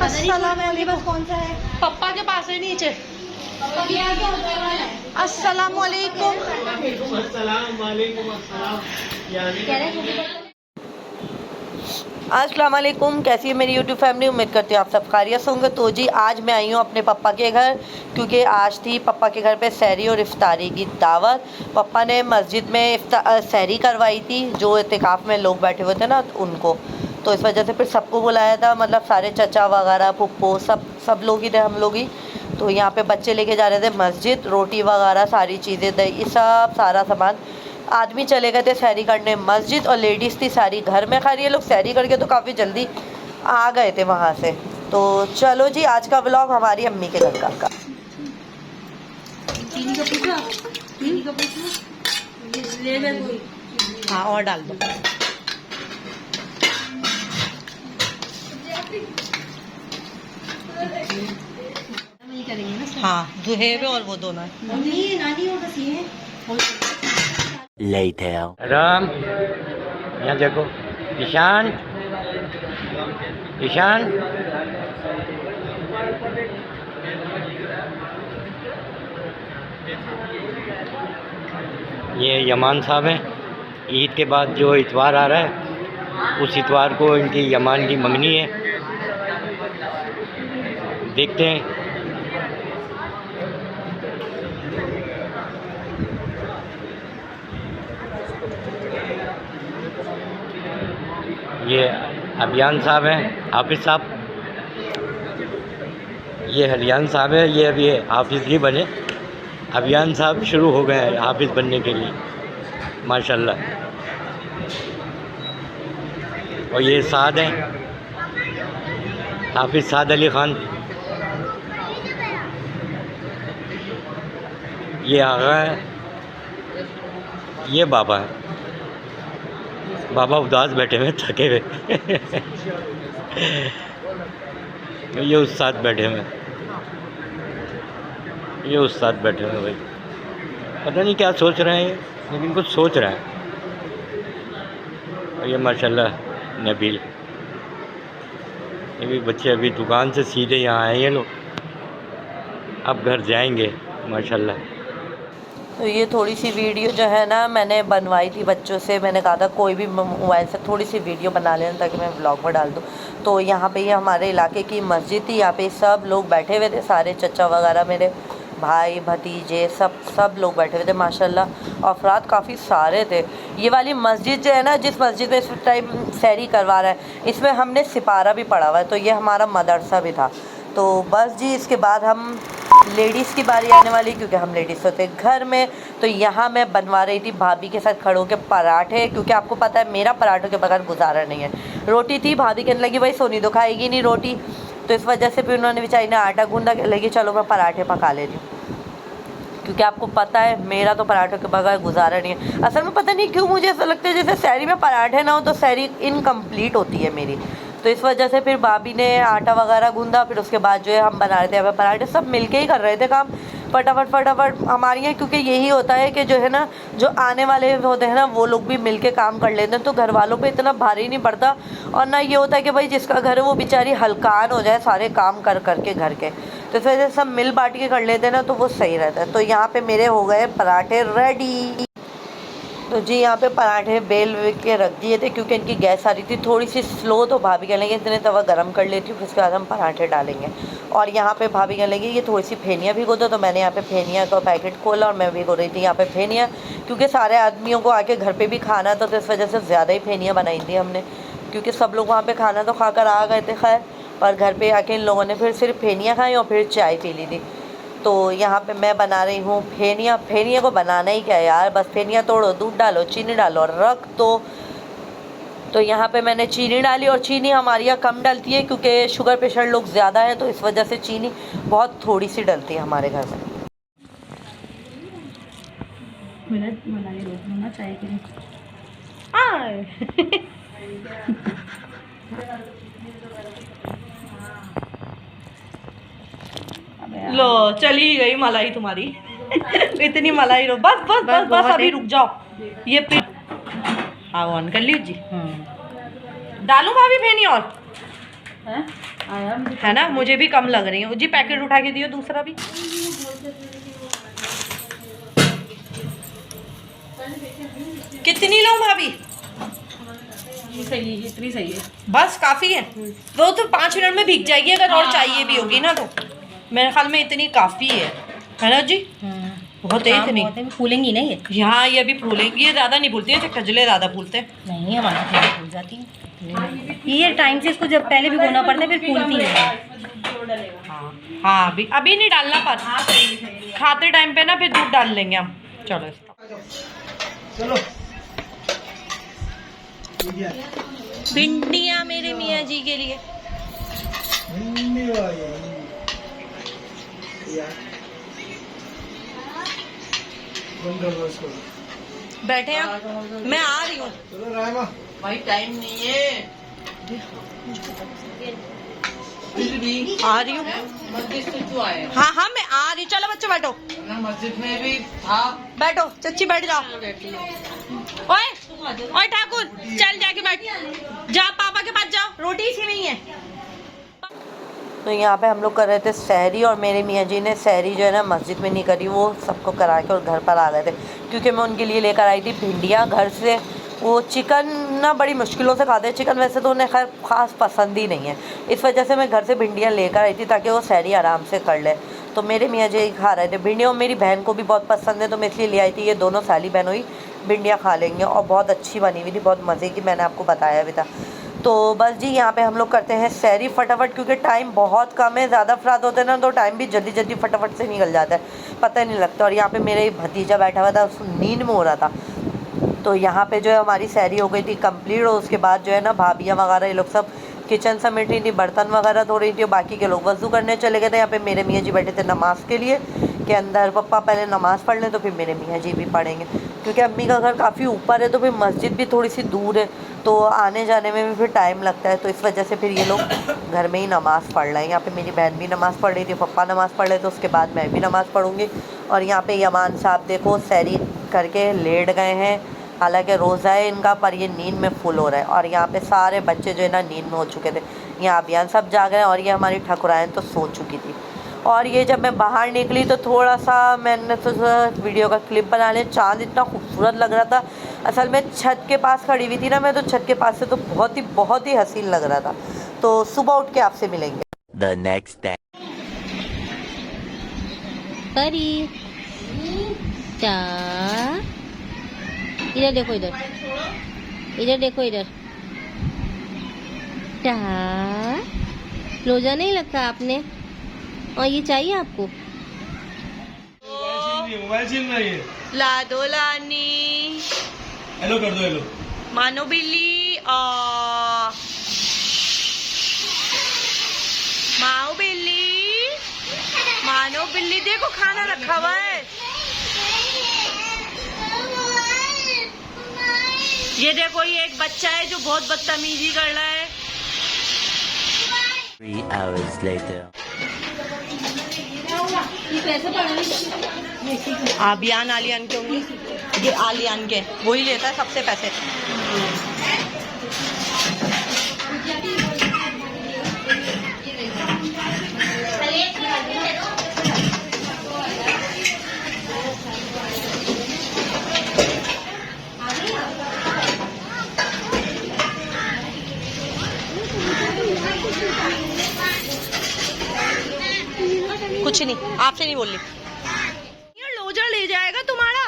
अस्सलामुअलैकुम। कौन सा है? पप्पा के पास है नीचे। अस्सलामुअलैकुम। अस्सलाम वालेकुम। कैसी है मेरी यूट्यूब फैमिली? उम्मीद करती हूँ आप सब खैरियत से होंगे। तो जी आज मैं आई हूँ अपने पापा के घर, क्योंकि आज थी पापा के घर पे सहरी और इफ्तारी की दावत। पापा ने मस्जिद में सहरी करवाई थी, जो इत्तिकाफ़ में लोग बैठे हुए थे ना उनको, तो इस वजह से फिर सबको बुलाया था, मतलब सारे चचा वगैरह पुप्पो सब लोग ही थे, हम लोग ही। तो यहाँ पे बच्चे लेके जा रहे थे मस्जिद, रोटी वगैरह सारी चीज़ें, दही सब सारा सामान। आदमी चले गए थे सहरी करने मस्जिद, और लेडीज़ थी सारी घर में। खैर ये लोग सहरी करके तो काफ़ी जल्दी आ गए थे वहाँ से। तो चलो जी, आज का व्लॉग हमारी अम्मी के घर का। चीनी का पूछा? चीनी का पूछा? ले ले कोई। हाँ और डाल दो। नहीं करेंगे ना। हाँ दुहेब और वो दोनों है। नानी नानी और बस ये Later. राम, यहाँ देखो। ईशान, ईशान। ये यमान साहब हैं। ईद के बाद जो इतवार आ रहा है, उस इतवार को इनकी यमान की मंगनी है। देखते हैं। ये अभियान साहब हैं, हाफिज़ साहब। ये हलियान साहब है, ये अभी हाफिज़ नहीं बने। अभियान साहब शुरू हो गए हैं हाफिज़ बनने के लिए, माशाल्लाह। और ये साद हैं, हाफिज़ साद अली ख़ान। ये आगा है, ये बाबा है। बाबा उदास बैठे हुए, थके हुए। ये उस्ताद बैठे हुए, ये उस्ताद बैठे हुए भाई। पता नहीं क्या सोच रहे हैं, लेकिन कुछ सोच रहे हैं। और ये माशाल्लाह नबील। ये भी बच्चे अभी दुकान से सीधे यहाँ आए हैं लोग, अब घर जाएंगे माशाल्लाह। तो ये थोड़ी सी वीडियो जो है ना मैंने बनवाई थी बच्चों से। मैंने कहा था कोई भी मोबाइल से थोड़ी सी वीडियो बना लेना ताकि मैं व्लॉग में डाल दूँ। तो यहाँ पे ये हमारे इलाके की मस्जिद थी, यहाँ पे सब लोग बैठे हुए थे, सारे चचा वगैरह, मेरे भाई भतीजे सब लोग बैठे हुए थे माशाल्लाह। अफराद काफ़ी सारे थे। ये वाली मस्जिद जो है ना, जिस मस्जिद में इस टाइम सहरी करवा रहा है, इसमें हमने सिपारा भी पढ़ा हुआ है, तो ये हमारा मदरसा भी था। तो बस जी, इसके बाद हम लेडीज़ की बारी आने वाली, क्योंकि हम लेडीज़ होते घर में। तो यहाँ मैं बनवा रही थी भाभी के साथ खड़े होकर पराठे, क्योंकि आपको पता है मेरा पराठों के बगैर गुजारा नहीं है। रोटी थी, भाभी कहने लगी भाई सोनी तो खाएगी नहीं रोटी, तो इस वजह से फिर उन्होंने बेचारी ने आटा गूंदा, लगी चलो मैं पराठे पका लेती हूँ, क्योंकि आपको पता है मेरा तो पराठों के बगैर गुजारा नहीं है। असल में पता नहीं क्यों मुझे ऐसा लगता है जैसे सहरी में पराठे ना हो तो सहरी इनकम्प्लीट होती है मेरी। तो इस वजह से फिर भाभी ने आटा वगैरह गूंदा, फिर उसके बाद जो है हम बना रहे थे अब पराठे। सब मिलके ही कर रहे थे काम, फटाफट हमारे यहाँ, क्योंकि यही होता है कि जो है ना, जो आने वाले होते हैं ना वो लोग भी मिलके काम कर लेते हैं, तो घर वालों पे इतना भारी नहीं पड़ता। और ना ये होता है कि भाई जिसका घर है वो बेचारी हलकान हो जाए सारे काम कर करके घर के। तो इस वजह से सब मिल बांट के कर लेते हैं ना, तो वो सही रहता है। तो यहाँ पे मेरे हो गए पराठे रेडी। तो जी यहाँ पे पराठे बेल के रख दिए थे, क्योंकि इनकी गैस आ रही थी थोड़ी सी स्लो। तो भाभी कहने लगी इतने तवा गरम कर लेती हूँ, उसके बाद हम पराठे डालेंगे। और यहाँ पे भाभी कहने लगी ये थोड़ी सी फेनिया भिगो दो, तो मैंने यहाँ पे फेनिया का पैकेट खोला और मैं भिगो रही थी यहाँ पे फेनिया, क्योंकि सारे आदमियों को आके घर पे भी खाना था, तो इस वजह से ज़्यादा ही फेनिया बनाई थी हमने, क्योंकि सब लोग वहाँ पर खाना तो खा कर आ गए थे। खैर, पर घर पर आके इन लोगों ने फिर सिर्फ फेनिया खाई और फिर चाय पी ली थी। तो यहाँ पे मैं बना रही हूँ फेनिया। फेनिया को बनाना ही क्या है यार, बस फेनिया तोड़ो, दूध डालो, चीनी डालो और रख दो। तो यहाँ पे मैंने चीनी डाली, और चीनी हमारे यहाँ कम डलती है क्योंकि शुगर पेशेंट लोग ज़्यादा हैं, तो इस वजह से चीनी बहुत थोड़ी सी डलती है हमारे घर में। चाय के लिए लो चली गई मलाई तुम्हारी। इतनी मलाई रो, बस बस बस बस अभी रुक जाओ। ये हाँ ऑन कर लीजिए। डालूं भाभी फेनी और है ना, मुझे भी कम लग रही है जी। पैकेट उठा के दियो दूसरा भी। कितनी लो भाभी? सही है, इतनी सही है, बस काफ़ी है। वो तो 5 मिनट में भीग जाएगी, अगर और चाहिए भी होगी ना तो मेरे ख्याल में इतनी काफ़ी है ना जी? बहुत है इतनी। फूलेंगी नहीं ये? यहाँ ये भी फूलेंगी, ये ज़्यादा नहीं फूलती है, कजले ज़्यादा फूलते हैं। नहीं, हमारा थोड़ी फूल जाती है ये टाइम से। इसको जब पहले भी बोना पड़ता है, फिर फूलती है। हाँ अभी नहीं डालना, पर खाते टाइम पे ना फिर दूध डाल लेंगे हम। चलो भिंडियाँ मेरे मियाँ जी के लिए। बैठे हैं, मैं आ रही हूँ भाई, टाइम नहीं है। आ रही हूँ। हाँ हाँ मैं आ रही हूँ। चलो बच्चों बैठो। मस्जिद में भी था। बैठो चच्ची, बैठ जाओ। ओए ठाकुर, चल जाके बैठ जा, पापा के पास जाओ, रोटी इसी में ही है। तो यहाँ पे हम लोग कर रहे थे सहरी, और मेरे मियाँ जी ने सहरी जो है ना मस्जिद में नहीं करी, वो सबको करा के और घर पर आ गए थे, क्योंकि मैं उनके लिए लेकर आई थी भिंडियाँ घर से। वो चिकन ना बड़ी मुश्किलों से खाते हैं, चिकन वैसे तो उन्हें खैर ख़ास पसंद ही नहीं है, इस वजह से मैं घर से भिंडियाँ लेकर आई थी ताकि वो सहरी आराम से कर ले। तो मेरे मियाँ जी खा रहे थे भिंडियाँ, और मेरी बहन को भी बहुत पसंद है, तो मैं इसलिए ले आई थी। ये दोनों साली बहनों ही भिंडियाँ खा लेंगे, और बहुत अच्छी बनी हुई थी, बहुत मज़े की, मैंने आपको बताया भी था। तो बस जी यहाँ पे हम लोग करते हैं सहरी फटाफट, क्योंकि टाइम बहुत कम है। ज़्यादा अफराद होते हैं ना तो टाइम भी जल्दी जल्दी फटाफट से निकल जाता है, पता ही नहीं लगता। और यहाँ पे मेरा भतीजा बैठा हुआ था, उसको नींद में हो रहा था। तो यहाँ पे जो है हमारी सहरी हो गई थी कंप्लीट, और उसके बाद जो है ना भाभियाँ वगैरह ये लोग सब किचन समेट रही थी, बर्तन वगैरह धो रही थी, और बाकी के लोग वज़ू करने चले गए थे। यहाँ पे मेरे मियाँ जी बैठे थे नमाज़ के लिए कि अंदर पप्पा पहले नमाज़ पढ़ लें तो फिर मेरे मियाँ जी भी पढ़ेंगे, क्योंकि अम्मी का घर काफ़ी ऊपर है, तो फिर मस्जिद भी थोड़ी सी दूर है, तो आने जाने में भी फिर टाइम लगता है। तो इस वजह से फिर ये लोग घर में ही नमाज़ पढ़ रहे हैं। यहाँ पे मेरी बहन भी नमाज़ पढ़ रही थी, पप्पा नमाज़ पढ़ रहे थे, उसके बाद मैं भी नमाज़ पढ़ूँगी। और यहाँ पे यमान साहब देखो सहरी करके लेट गए हैं, हालांकि रोज़ा है इनका, पर ये नींद में फुल हो रहा है। और यहाँ पे सारे बच्चे जो है ना नींद में हो चुके थे। यहाँ अभियान सब जाग रहे हैं, और ये हमारी ठकुराइन तो सो चुकी थी। और ये जब मैं बाहर निकली तो थोड़ा सा मैंने तो वीडियो का क्लिप बना लिया। चाँद इतना खूबसूरत लग रहा था, असल में छत के पास खड़ी हुई थी ना मैं, तो छत के पास से तो बहुत ही हसीन लग रहा था। तो सुबह उठ के आपसे मिलेंगे। The next day. परी चा, इधर देखो, इधर देखो, इधर चा। रोजा नहीं लगता आपने? और ये चाहिए आपको? मोबाइल छीन रहा है ये। ला दो लानी, हेलो कर दो, हेलो मानो बिल्ली, माओ बिल्ली, मानो बिल्ली। देखो खाना रखा हुआ है। ये देखो, ये एक बच्चा है जो बहुत बदतमीजी कर रहा है। 3 hours later. आबियान आलियान के होंगे, ये आलियान के, वही लेता है सबसे पैसे। कुछ नहीं, आपसे नहीं बोल रही। यार रोजा ले जाएगा तुम्हारा।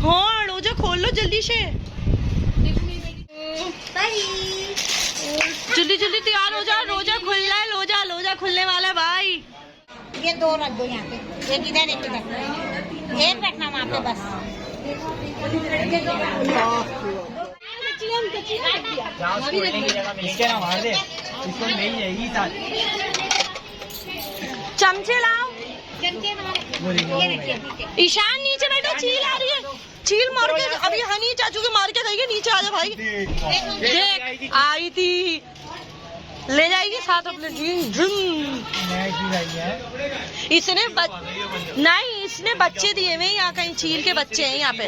हाँ रोजा खोल लो जल्दी से, जल्दी जल्दी तैयार हो जाओ, रोजा खुल रहा है, रोजा खुलने वाला है भाई। ये 2 रख दो यहाँ पे, एक इधर एक इधर, एक रखना वहाँ पे बस। चमचे लाओ। ये रखिए। ईशान नीचे बैठो, चील आ रही है, चील मार के अभी हनी चाचू के मार के गई है। नीचे आ जा भाई, देख आई थी। ले जाएगी साथ अपने इसने नहीं, इसने बच्चे दिए हुए यहाँ कहीं चील के बच्चे हैं यहाँ पे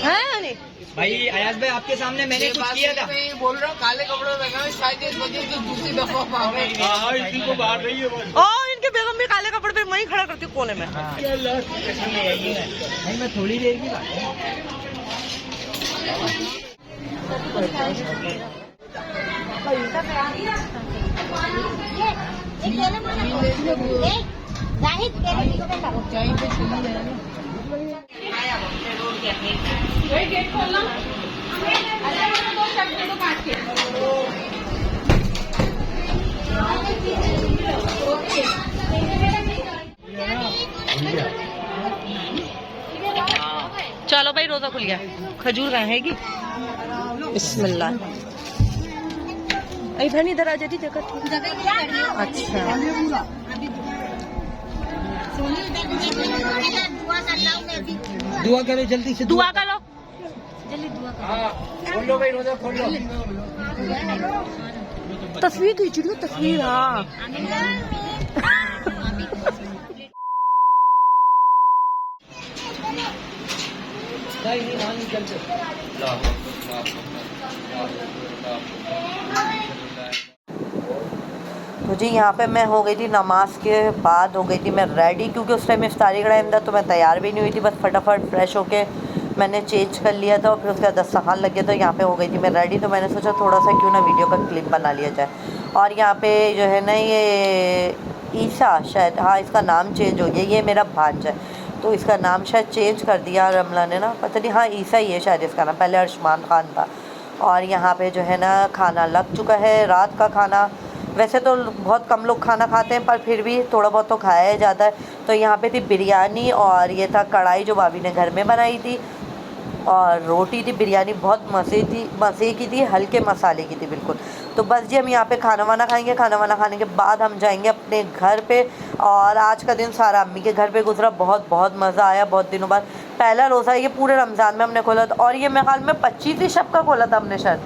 हैं नहीं भाई अयाज भाई आपके सामने मैंने कुछ किया था। बोल रहा हूँ काले कपड़े में शायद इस वजह से दूसरी दफा इसी को बाहर रही है। ओ इनके बेगम भी काले कपड़े पे वहीं खड़ा करती हूँ कोने में। नहीं मैं थोड़ी देर की बात चलो भाई रोजा खुल गया। खजूर रहेगी बिस्मिल्लाह। अरे बहन इधर आ जाती देखा। अच्छा दुआ करो जल्दी से दुआ करो। खोल लो भाई रोजा खोल लो। तस्वीर खींच लो तस्वीर। हाँ तो जी यहाँ पे मैं हो गई थी नमाज के बाद हो गई थी मैं रेडी, क्योंकि उस टाइम इफ्तारी का टाइम था तो मैं तैयार भी नहीं हुई थी। बस फटाफट फ्रेश होके मैंने चेंज कर लिया था और फिर उसके बाद दस्तरखान लग गया। तो यहाँ पे हो गई थी मैं रेडी, तो मैंने सोचा थोड़ा सा क्यों ना वीडियो का क्लिप बना लिया जाए। और यहाँ पे जो है ना ये ईसा शायद, हाँ इसका नाम चेंज हो गया, ये मेरा भांजा है तो इसका नाम शायद चेंज कर दिया रमला ने ना, पता नहीं। हाँ ईसा ही है शायद इसका नाम, पहले अर्शमान खान था। और यहाँ पे जो है ना खाना लग चुका है, रात का खाना। वैसे तो बहुत कम लोग खाना खाते हैं पर फिर भी थोड़ा बहुत तो खाया जाता है। तो यहाँ पे थी बिरयानी और ये था कढ़ाई जो भाभी ने घर में बनाई थी, और रोटी थी। बिरयानी बहुत मज़े की थी, हल्के मसाले की थी बिल्कुल। तो बस जी हम यहाँ पे खाना वाना खाएंगे, खाना वाना खाने के बाद हम जाएंगे अपने घर पे। और आज का दिन सारा अम्मी के घर पे गुजरा, बहुत मज़ा आया। बहुत दिनों बाद पहला रोज़ा ये पूरे रमज़ान में हमने खोला था, और ये मेरे ख्याल में 25 शब का खोला था हमने, शायद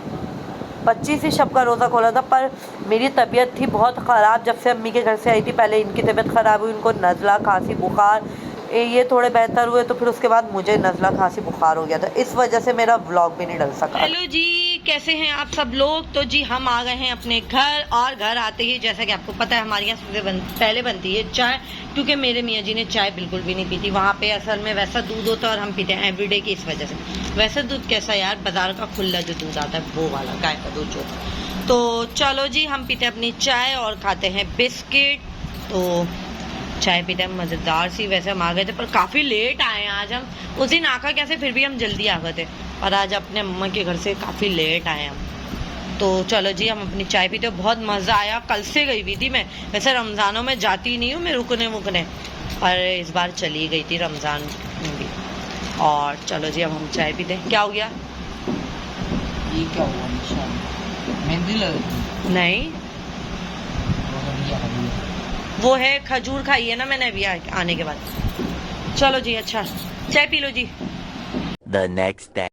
25 शब का रोज़ा खोला था। पर मेरी तबीयत थी बहुत ख़राब जब से अम्मी के घर से आई थी। पहले इनकी तबीयत ख़राब हुई, उनको नज़ला खांसी बुखार, ये थोड़े बेहतर हुए तो फिर उसके बाद मुझे नज़ला खांसी बुखार हो गया था, इस वजह से मेरा व्लॉग भी नहीं डल सका। हेलो जी, कैसे हैं आप सब लोग? तो जी हम आ गए हैं अपने घर, और घर आते ही जैसा कि आपको पता है हमारे यहाँ सबसे पहले बनती है चाय, क्योंकि मेरे मियाँ जी ने चाय बिल्कुल भी नहीं पी थी। वहाँ पे असल में वैसा दूध होता है और हम पीते हैं एवरीडे की, इस वजह से। वैसे दूध कैसा यार, बाजार का खुला जो दूध आता है वो वाला, गाय का दूध जो। तो चलो जी हम पीते हैं अपनी चाय और खाते हैं बिस्किट। तो चाय पीते हैं मज़ेदार सी। वैसे हम आ गए थे पर काफ़ी लेट आए हैं आज हम। उस दिन आका कैसे फिर भी हम जल्दी आ गए थे, और आज अपने अम्मा के घर से काफ़ी लेट आए हम। तो चलो जी हम अपनी चाय पीते। बहुत मज़ा आया, कल से गई हुई थी मैं। वैसे रमज़ानों में जाती नहीं हूँ मैं रुकने मुकने, पर इस बार चली गई थी रमज़ान में भी। और चलो जी अब हम चाय पीते हैं। क्या हो गया? ये क्या हुआ? मेहंदी लग नहीं वो है खजूर खाई है ना मैंने अभी आने के बाद। चलो जी अच्छा चाय पी लो जी। The next day.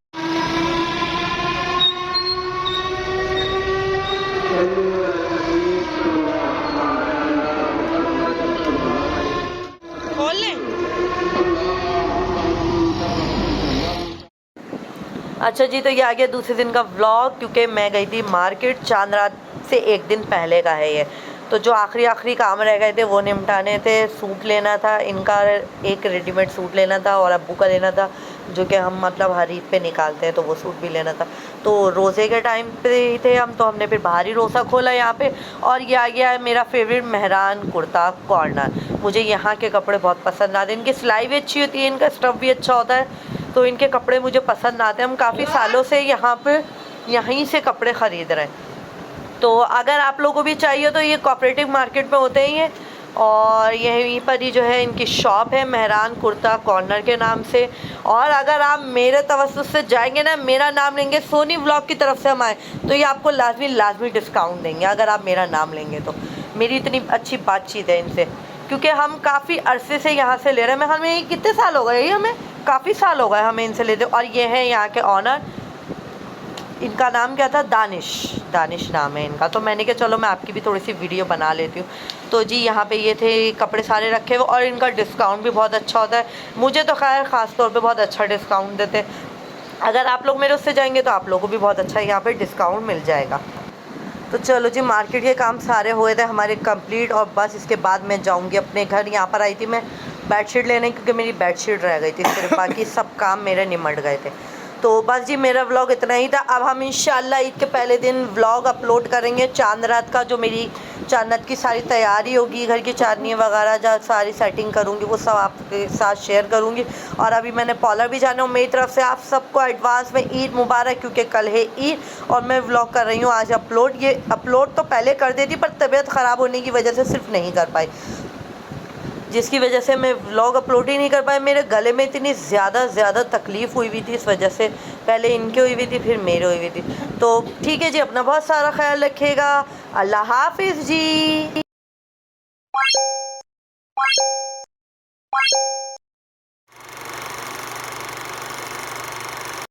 खोल ले। अच्छा जी तो ये आ गया दूसरे दिन का व्लॉग, क्योंकि मैं गई थी मार्केट। चांद रात से एक दिन पहले का है ये। तो जो आखिरी काम रह गए थे वो निपटाने थे। सूट लेना था इनका, एक रेडीमेड सूट लेना था, और अब्बू का लेना था जो कि हम मतलब हर ईद पे निकालते हैं, तो वो सूट भी लेना था। तो रोज़े के टाइम पे ही थे हम, तो हमने फिर बाहर ही रोज़ा खोला यहाँ पे। और ये आ गया है मेरा फेवरेट मेहरान कुर्ता कॉर्नर। मुझे यहाँ के कपड़े बहुत पसंद आते हैं, इनकी सिलाई भी अच्छी होती है, इनका स्टफ़ भी अच्छा होता है, तो इनके कपड़े मुझे पसंद आते हैं। हम काफ़ी सालों से यहाँ पे यहीं से कपड़े ख़रीद रहे हैं। तो अगर आप लोगों को भी चाहिए तो ये कोऑपरेटिव मार्केट में होते ही हैं, और यहीं पर ही जो है इनकी शॉप है मेहरान कुर्ता कॉर्नर के नाम से। और अगर आप मेरे तवस्सुस से जाएंगे ना, मेरा नाम लेंगे, सोनी व्लॉग की तरफ से हम आए, तो ये आपको लाजमी डिस्काउंट देंगे अगर आप मेरा नाम लेंगे। तो मेरी इतनी अच्छी बातचीत है इनसे, क्योंकि हम काफ़ी अरसे से यहाँ से ले रहे हैं। हमें कितने साल हो गए, ये हमें काफ़ी साल हो गए हमें इनसे लेते। और ये हैं यहाँ के ऑनर, इनका नाम क्या था, दानिश नाम है इनका। तो मैंने कहा चलो मैं आपकी भी थोड़ी सी वीडियो बना लेती हूँ। तो जी यहाँ पे ये थे कपड़े सारे रखे हुए और इनका डिस्काउंट भी बहुत अच्छा होता है। मुझे तो खैर ख़ास तौर पे बहुत अच्छा डिस्काउंट देते हैं। अगर आप लोग मेरे उससे जाएंगे तो आप लोगों को भी बहुत अच्छा यहाँ पे डिस्काउंट मिल जाएगा। तो चलो जी, मार्केट के काम सारे हुए थे हमारे कंप्लीट और बस इसके बाद मैं जाऊँगी अपने घर। यहाँ पर आई थी मैं बेडशीट लेने क्योंकि मेरी बेडशीट रह गई थी, सिर्फ बाकी सब काम मेरे निमट गए थे। तो बस जी मेरा व्लॉग इतना ही था। अब हम इंशाल्लाह ईद के पहले दिन व्लॉग अपलोड करेंगे चांद रात का, जो मेरी चांद रात की सारी तैयारी होगी, घर की चांदनी वगैरह जो सारी सेटिंग करूँगी वो सब आपके साथ शेयर करूँगी। और अभी मैंने पार्लर भी जाना हूँ। मेरी तरफ से आप सबको एडवांस में ईद मुबारक, क्योंकि कल है ईद और मैं व्लॉग कर रही हूँ आज अपलोड। ये अपलोड तो पहले कर देती पर तबीयत ख़राब होने की वजह से सिर्फ नहीं कर पाई, जिसकी वजह से मैं व्लॉग अपलोड ही नहीं कर पाई। मेरे गले में इतनी ज़्यादा तकलीफ़ हुई हुई थी, इस वजह से पहले इनके हुई हुई थी फिर मेरे हुई हुई थी। तो ठीक है जी, अपना बहुत सारा ख्याल रखिएगा। अल्लाह हाफिज़ जी।